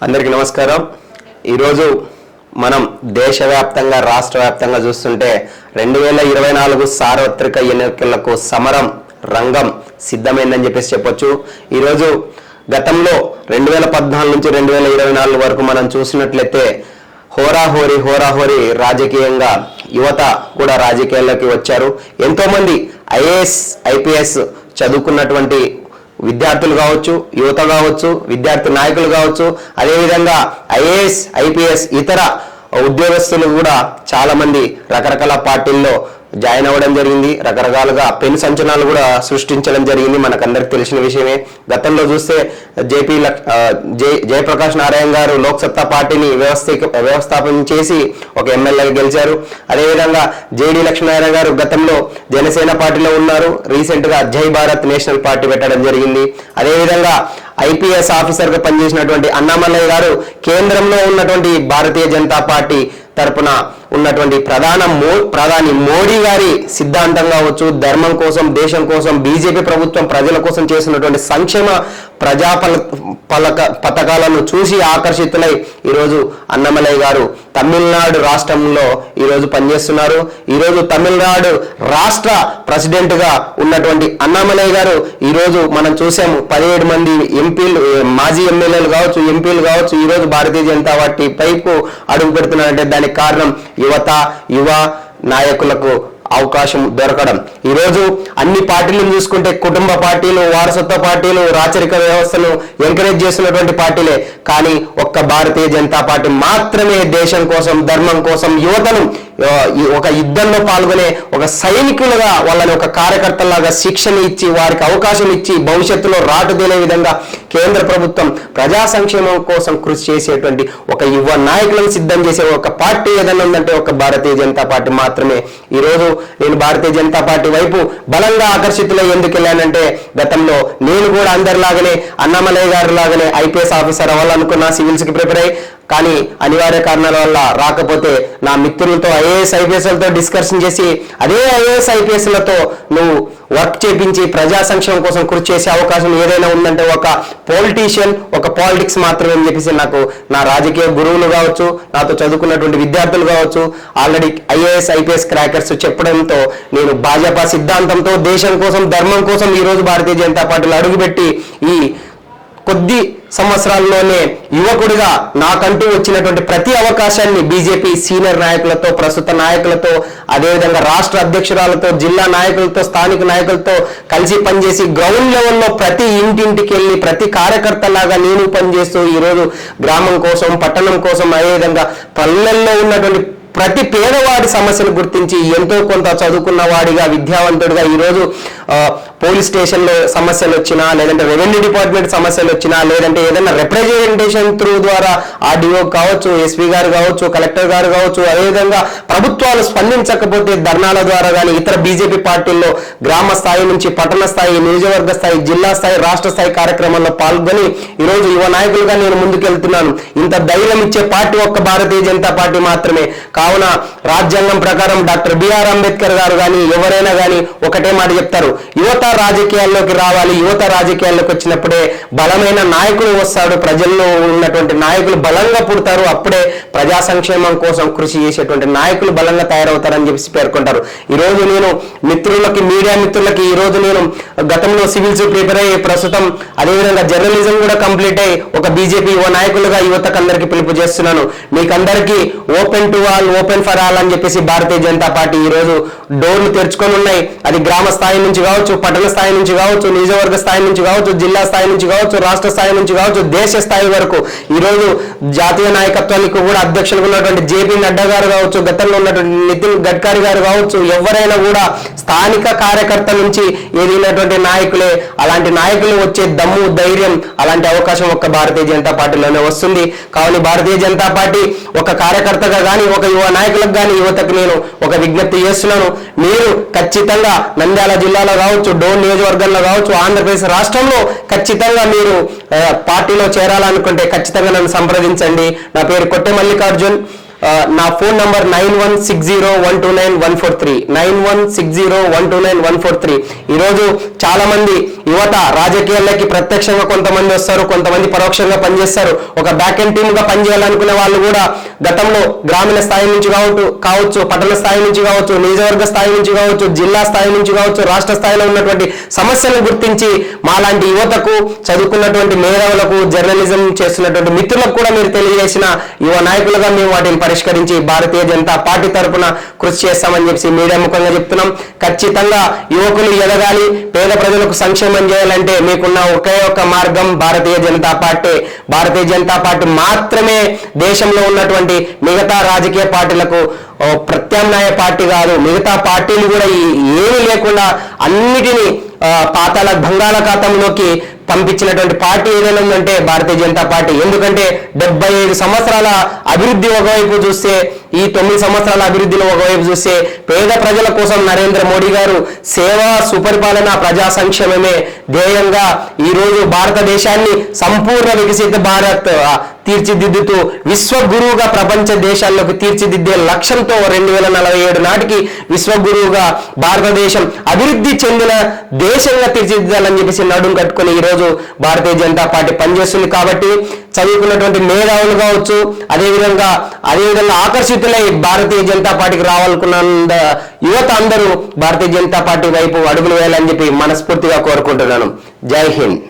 అందరికీ నమస్కారం. ఈరోజు మనం దేశవ్యాప్తంగా రాష్ట్ర వ్యాప్తంగా చూస్తుంటే 2024 సార్వత్రిక ఎన్నికలకు సమరం రంగం సిద్ధమైందని చెప్పొచ్చు. ఈరోజు గతంలో 2014 నుంచి 2024 వరకు మనం చూసినట్లయితే హోరాహోరీ రాజకీయంగా యువత కూడా రాజకీయాల్లోకి వచ్చారు. ఎంతో మంది ఐఏఎస్ ఐపీఎస్ చదువుకున్నటువంటి విద్యార్థులు కావచ్చు, యువత కావచ్చు, విద్యార్థి నాయకులు కావచ్చు, అదేవిధంగా ఐఏఎస్ ఐపీఎస్ ఇతర ఉద్యోగస్తులు కూడా చాలా మంది రకరకాల పార్టీల్లో జాయిన్ అవ్వడం జరిగింది. రకరకాలుగా పెను సంచలనాలు కూడా సృష్టించడం జరిగింది. మనకందరికి తెలిసిన విషయమే. గతంలో చూస్తే జయప్రకాష్ నారాయణ గారు లోక్సత్తా పార్టీని వ్యవస్థాపన చేసి ఒక ఎమ్మెల్యేగా గెలిచారు. అదేవిధంగా జేడి లక్ష్మీనారాయణ గారు గతంలో జనసేన పార్టీలో ఉన్నారు. రీసెంట్ గా జై భారత్ నేషనల్ పార్టీ పెట్టడం జరిగింది. అదేవిధంగా ఐపీఎస్ ఆఫీసర్ గా పనిచేసినటువంటి అన్నామలయ్య గారు కేంద్రంలో ఉన్నటువంటి భారతీయ జనతా పార్టీ తరపున ఉన్నటువంటి ప్రధాని మోడీ గారి సిద్ధాంతం కావచ్చు, ధర్మం కోసం, దేశం కోసం బీజేపీ ప్రభుత్వం ప్రజల కోసం చేసినటువంటి సంక్షేమ ప్రజా పథకాలను చూసి ఆకర్షితులై ఈరోజు అన్నమలయ్య గారు తమిళనాడు రాష్ట్రంలో ఈరోజు పనిచేస్తున్నారు. ఈరోజు తమిళనాడు రాష్ట్ర ప్రెసిడెంట్ గా ఉన్నటువంటి అన్నామలయ్య గారు ఈరోజు మనం చూసాము 17 మంది ఎంపీలు, మాజీ ఎమ్మెల్యేలు కావచ్చు, ఎంపీలు కావచ్చు, ఈరోజు భారతీయ జనతా పార్టీ పైపు అడుగు పెడుతున్నారంటే దానికి కారణం యువ నాయకులకు అవకాశం దొరకడం. ఈరోజు అన్ని పార్టీలను చూసుకుంటే కుటుంబ పార్టీలు, వారసత్వ పార్టీలు, రాచరిక వ్యవస్థను ఎంకరేజ్ చేస్తున్నటువంటి పార్టీలే. కానీ ఒక్క భారతీయ జనతా పార్టీ మాత్రమే దేశం కోసం, ధర్మం కోసం యువతను ఒక యుద్ధంలో పాల్గొనే ఒక సైనికులుగా వాళ్ళని ఒక కార్యకర్తలాగా శిక్షణ ఇచ్చి వారికి అవకాశం ఇచ్చి భవిష్యత్తులో రాటుదేలే విధంగా కేంద్ర ప్రభుత్వం ప్రజా సంక్షేమం కోసం కృషి చేసేటువంటి ఒక యువ నాయకులను సిద్ధం చేసే ఒక పార్టీ ఏదైనా ఉందంటే ఒక భారతీయ జనతా పార్టీ మాత్రమే. ఈరోజు నేను భారతీయ జనతా పార్టీ వైపు బలంగా ఆకర్షితులై ఎందుకు వెళ్ళానంటే గతంలో నేను కూడా అందరిలాగానే అన్నామలయ్య గారి లాగానే ఐపీఎస్ ఆఫీసర్ అవ్వాలనుకున్నా, సివిల్స్ కి ప్రిపేర్ అయ్యి, కానీ అనివార్య కారణాల వల్ల రాకపోతే నా మిత్రులతో ఐఏఎస్ ఐపీఎస్లతో డిస్కషన్ చేసి అదే ఐఏఎస్ ఐపీఎస్లతో నువ్వు వర్క్ చేపించి ప్రజా సంక్షేమం కోసం కృషి చేసే అవకాశం ఏదైనా ఉందంటే ఒక పొలిటీషియన్, ఒక పాలిటిక్స్ మాత్రమే అని చెప్పేసి నాకు నా రాజకీయ గురువులు కావచ్చు, నాతో చదువుకున్నటువంటి విద్యార్థులు కావచ్చు, ఆల్రెడీ ఐఏఎస్ ఐపీఎస్ క్రాకర్స్ చెప్పడంతో నేను భాజపా సిద్ధాంతంతో దేశం కోసం, ధర్మం కోసం ఈరోజు భారతీయ జనతా పార్టీలో అడుగుపెట్టి ఈ కొద్ది సంవత్సరాల్లోనే యువకుడిగా నాకంటూ వచ్చినటువంటి ప్రతి అవకాశాన్ని బీజేపీ సీనియర్ నాయకులతో, ప్రస్తుత నాయకులతో, అదేవిధంగా రాష్ట్ర అధ్యక్షురాలతో, జిల్లా నాయకులతో, స్థానిక నాయకులతో కలిసి పనిచేసి గ్రౌండ్ లెవెల్లో ప్రతి ఇంటింటికి వెళ్ళి ప్రతి కార్యకర్తలాగా నేను పనిచేస్తూ ఈరోజు గ్రామం కోసం, పట్టణం కోసం, అదేవిధంగా పల్లెల్లో ఉన్నటువంటి ప్రతి పేదవాడి సమస్యను గుర్తించి ఎంతో కొంత చదువుకున్న వాడిగా, విద్యావంతుడిగా ఈరోజు పోలీస్ స్టేషన్లో సమస్యలు వచ్చినా, లేదంటే రెవెన్యూ డిపార్ట్మెంట్ సమస్యలు వచ్చినా, లేదంటే ఏదైనా రిప్రజెంటేషన్ త్రూ ద్వారా ఆర్డీఓ కావచ్చు, ఎస్పీ గారు కావచ్చు, కలెక్టర్ గారు కావచ్చు, అదేవిధంగా ప్రభుత్వాలు స్పందించకపోతే ధర్నాల ద్వారా కానీ ఇతర బీజేపీ పార్టీల్లో గ్రామ స్థాయి నుంచి పట్టణ స్థాయి, నియోజకవర్గ స్థాయి, జిల్లా స్థాయి, రాష్ట్ర స్థాయి కార్యక్రమాల్లో పాల్గొని ఈరోజు యువ నాయకులుగా నేను ముందుకెళ్తున్నాను. ఇంత ధైర్యం ఇచ్చే పార్టీ ఒక్క భారతీయ జనతా పార్టీ మాత్రమే. కావున రాజ్యాంగం ప్రకారం డాక్టర్ బిఆర్ అంబేద్కర్ గారు కానీ ఎవరైనా కానీ ఒకటే మాట చెప్తారు, యువత రాజకీయాల్లోకి రావాలి. యువత రాజకీయాల్లోకి వచ్చినప్పుడే బలమైన నాయకులు వస్తాడు, ప్రజల్లో ఉన్నటువంటి నాయకులు బలంగా పుడతారు, అప్పుడే ప్రజా సంక్షేమం కోసం కృషి చేసేటువంటి నాయకులు బలంగా తయారవుతారని చెప్పి పేర్కొంటారు. ఈరోజు నేను మిత్రులకి, మీడియా మిత్రులకి ఈరోజు నేను గతంలో సివిల్స్ ప్రిపేర్ అయ్యి ప్రస్తుతం అదేవిధంగా జర్నలిజం కూడా కంప్లీట్ అయ్యి ఒక బీజేపీ యువ నాయకులుగా యువతకు అందరికీ పిలుపు చేస్తున్నాను. మీకందరికీ open to all, open for all అని చెప్పేసి భారతీయ జనతా పార్టీ ఈరోజు డోర్లు తెరుచుకొని ఉన్నాయి. అది గ్రామ స్థాయి నుంచి కావచ్చు, పట్టణ స్థాయి నుంచి కావచ్చు, నియోజకవర్గ స్థాయి నుంచి కావచ్చు, జిల్లా స్థాయి నుంచి కావచ్చు, రాష్ట్ర స్థాయి నుంచి కావచ్చు, దేశ స్థాయి వరకు ఈరోజు జాతీయ నాయకత్వానికి కూడా అధ్యక్షులుగా ఉన్నటువంటి జేపీ నడ్డా గారు కావచ్చు, గతంలో ఉన్నటువంటి నితిన్ గడ్కరీ గారు కావచ్చు, ఎవరైనా కూడా స్థానిక కార్యకర్త నుంచి ఎదిగినటువంటి నాయకులే. అలాంటి నాయకులు వచ్చే దమ్ము, ధైర్యం, అలాంటి అవకాశం ఒక్క భారతీయ జనతా పార్టీలోనే వస్తుంది. కావున భారతీయ జనతా పార్టీ ఒక కార్యకర్తగా కానీ, ఒక యువ నాయకులకు కానీ, యువతకు నేను ఒక విజ్ఞప్తి చేస్తున్నాను. మీరు ఖచ్చితంగా నంద్యాల జిల్లాలో కావచ్చు, డోన్ నియోజకవర్గంలో కావచ్చు, ఆంధ్రప్రదేశ్ రాష్ట్రంలో ఖచ్చితంగా మీరు పార్టీలో చేరాలనుకుంటే ఖచ్చితంగా నన్ను సంప్రదించండి. నా పేరు కొట్టె మల్లికార్జున్. నా ఫోన్ నంబర్ 9160129143 9160129143. ఈరోజు చాలా మంది యువత రాజకీయాల్లోకి ప్రత్యక్షంగా కొంతమంది వస్తారు, కొంతమంది పరోక్షంగా పనిచేస్తారు. ఒక బ్యాక్ ఎండ్ టీమ్ గా పనిచేయాలనుకునే వాళ్ళు కూడా గతంలో గ్రామీణ స్థాయి నుంచి కావచ్చు, పట్టణ స్థాయి నుంచి కావచ్చు, నియోజకవర్గ స్థాయి నుంచి కావచ్చు, జిల్లా స్థాయి నుంచి కావచ్చు, రాష్ట్ర స్థాయిలో ఉన్నటువంటి సమస్యలను గుర్తించి మాలాంటి యువతకు, చదువుకున్నటువంటి మేధావులకు, జర్నలిజం చేస్తున్నటువంటి మిత్రులకు కూడా మీరు తెలియజేసిన యువ నాయకులుగా మేము వాటిని పరిష్కరించి భారతీయ జనతా పార్టీ తరఫున కృషి చేస్తామని చెప్పి మీడియా ముఖంగా చెప్తున్నాం. ఖచ్చితంగా యువకులు ఎదగాలి, పేద ప్రజలకు సంక్షేమం చేయాలంటే మీకున్న ఒకే ఒక మార్గం భారతీయ జనతా పార్టీ. భారతీయ జనతా పార్టీ మాత్రమే దేశంలో ఉన్నటువంటి మిగతా రాజకీయ పార్టీలకు ప్రత్యామ్నాయ పార్టీ కాదు. మిగతా పార్టీలు కూడా ఏమీ లేకుండా అన్నిటినీ పాతాళ బంగాళాఖాతంలోకి పంపించినటువంటి పార్టీ ఏదైనా ఉందంటే భారతీయ జనతా పార్టీ. ఎందుకంటే 75 సంవత్సరాల అభివృద్ధి ఒకవైపు చూస్తే, ఈ 9 సంవత్సరాల అభివృద్ధిలో ఒకవైపు చూస్తే, పేద ప్రజల కోసం నరేంద్ర మోడీ గారు సేవా, సుపరిపాలన, ప్రజా సంక్షేమమే ధ్యేయంగా ఈరోజు భారతదేశాన్ని సంపూర్ణ వికసిత భారత్ తీర్చిదిద్దుతూ విశ్వగురువుగా ప్రపంచ దేశాల్లోకి తీర్చిదిద్దే లక్ష్యంతో 2047 నాటికి విశ్వగురువుగా భారతదేశం అభివృద్ధి చెందిన దేశంగా తీర్చిదిద్దాలని చెప్పేసి నడుం కట్టుకుని ఈరోజు భారతీయ జనతా పార్టీ పనిచేస్తుంది. కాబట్టి చదువుకున్నటువంటి మేధావులు కావచ్చు, అదేవిధంగా ఆకర్షితులై భారతీయ జనతా పార్టీకి రావాలనుకున్న యువత అందరూ భారతీయ జనతా పార్టీ వైపు అడుగులు వేయాలని చెప్పి మనస్ఫూర్తిగా కోరుకుంటున్నాను. జై హింద్.